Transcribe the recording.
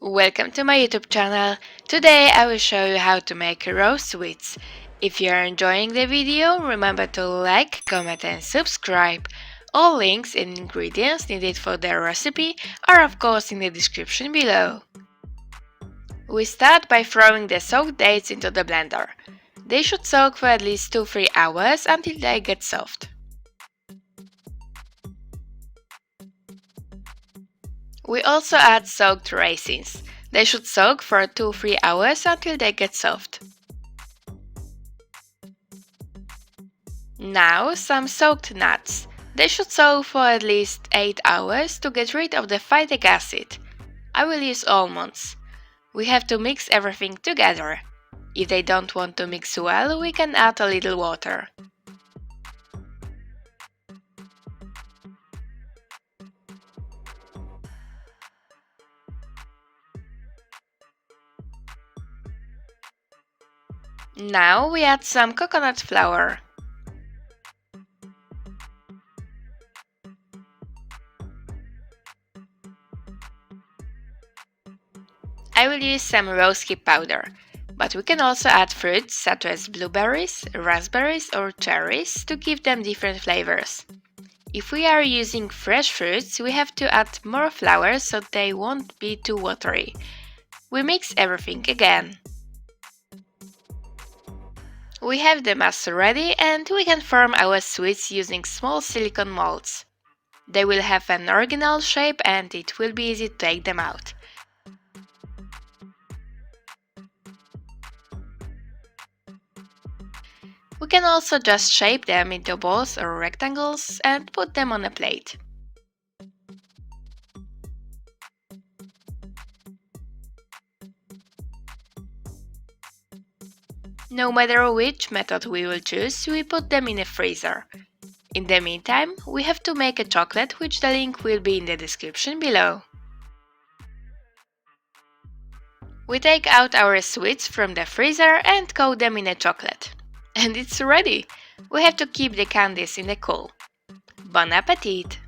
Welcome to my YouTube channel. Today I will show you how to make rose sweets. If you are enjoying the video, remember to like, comment and subscribe. All links and ingredients needed for the recipe are of course in the description below. We start by throwing the soaked dates into the blender. They should soak for at least 2-3 hours until they get soft. We also add soaked raisins. They should soak for 2-3 hours until they get soft. Now some soaked nuts. They should soak for at least 8 hours to get rid of the phytic acid. I will use almonds. We have to mix everything together. If they don't want to mix well, we can add a little water. Now we add some coconut flour. I will use some rosehip powder, but we can also add fruits such as blueberries, raspberries or cherries to give them different flavors. If we are using fresh fruits, we have to add more flour so they won't be too watery. We mix everything again. We have the mass ready and we can form our sweets using small silicone molds. They will have an original shape and it will be easy to take them out. We can also just shape them into balls or rectangles and put them on a plate. No matter which method we will choose, we put them in a freezer. In the meantime, we have to make a chocolate, which the link will be in the description below. We take out our sweets from the freezer and coat them in a chocolate. And it's ready! We have to keep the candies in the cool. Bon appetit!